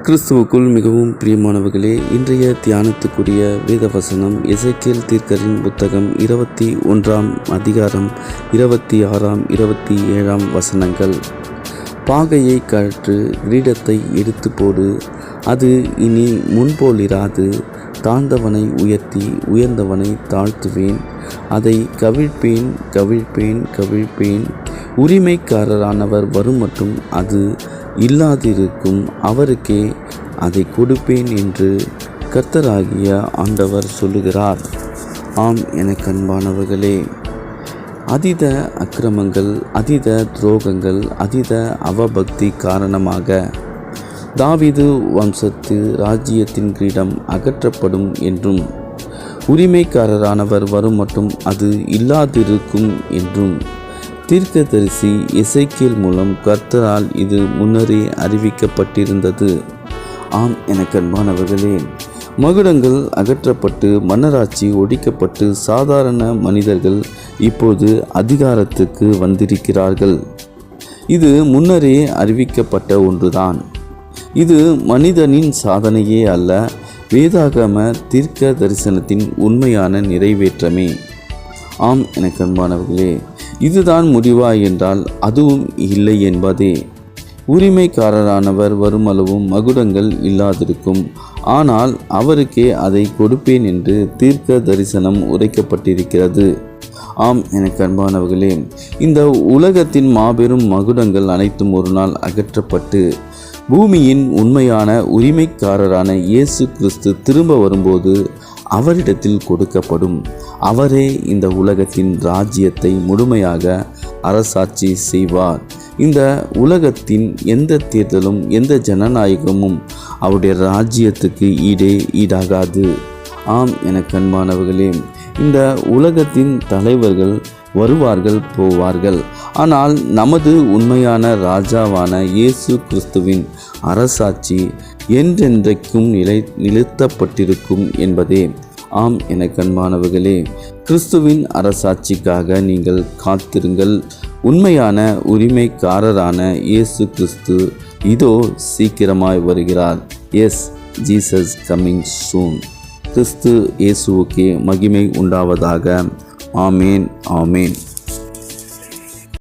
கிறிஸ்துவுக்குள் மிகவும் பிரியமானவர்களே, இன்றைய தியானத்துக்குரிய வேத வசனம் எசேக்கியேல் தீர்க்கரின் புத்தகம் 21 அதிகாரம் 26 27 வசனங்கள். பாகையை கழற்று, கிரீடத்தை எடுத்து போடு, அது இனி முன்போலிராது. தாழ்ந்தவனை உயர்த்தி உயர்ந்தவனை தாழ்த்துவேன், அதை கவிழ்ப்பேன் கவிழ்ப்பேன் கவிழ்ப்பேன். உரிமைக்காரரானவர் வரும் மட்டும் அது இல்லாதிருக்கும், அவருக்கே அதை கொடுப்பேன் என்று கர்த்தராகிய ஆண்டவர் சொல்லுகிறார். ஆம், எனக்கு அன்பானவர்களே, அதீத அக்கிரமங்கள், அதீத துரோகங்கள், அதீத அவபக்தி காரணமாக தாவீது வம்சத்து ராஜ்யத்தின் கிரீடம் அகற்றப்படும் என்றும், உரிமைக்காரரானவர் வரும் மட்டும் அது இல்லாதிருக்கும் என்றும் தீர்க்கதரிசி எசேக்கியேல் மூலம் கர்த்தரால் இது முன்னரே அறிவிக்கப்பட்டிருந்தது. ஆம், எனக்கு அன்பானவர்களே, மகுடங்கள் அகற்றப்பட்டு மன்னராட்சி ஒழிக்கப்பட்டு சாதாரண மனிதர்கள் இப்போது அதிகாரத்துக்கு வந்திருக்கிறார்கள். இது முன்னரே அறிவிக்கப்பட்ட ஒன்றுதான். இது மனிதனின் சாதனையே அல்ல, வேதாகம தீர்க்க தரிசனத்தின் உண்மையான நிறைவேற்றமே. ஆம், எனக்கு அன்பானவர்களே, இதுதான் முடிவா என்றால் அதுவும் இல்லை என்பதே. உரிமைக்காரரானவர் வருமளவும் மகுடங்கள் இல்லாதிருக்கும், ஆனால் அவருக்கே அதை கொடுப்பேன் என்று தீர்க்க தரிசனம் உரைக்கப்பட்டிருக்கிறது. ஆம், எனக்கு அன்பானவர்களே, இந்த உலகத்தின் மாபெரும் மகுடங்கள் அனைத்தும் ஒரு நாள் அகற்றப்பட்டு பூமியின் உண்மையான உரிமைக்காரரான இயேசு கிறிஸ்து திரும்ப வரும்போது அவரிடத்தில் கொடுக்கப்படும். அவரே இந்த உலகத்தின் ராஜ்யத்தை முழுமையாக அரசாட்சி செய்வார். இந்த உலகத்தின் எந்த தேர்தலும் எந்த ஜனநாயகமும் அவருடைய ராஜ்யத்துக்கு ஈடாகாது. ஆம், எனக்கு அன்பானவர்களே, இந்த உலகத்தின் தலைவர்கள் வருவார்கள் போவார்கள், ஆனால் நமது உண்மையான ராஜாவான இயேசு கிறிஸ்துவின் அரசாட்சி என்றென்றைக்கும் நிறுத்தப்பட்டிருக்கும் என்பதே. ஆம், எனக்கு அன்பானவர்களே, கிறிஸ்துவின் அரசாட்சிக்காக நீங்கள் காத்திருங்கள். உண்மையான உரிமைக்காரரான இயேசு கிறிஸ்து இதோ சீக்கிரமாய் வருகிறார். Yes, Jesus coming soon. கிறிஸ்து இயேசுவுக்கே மகிமை உண்டாவதாக. ஆமேன், ஆமேன்.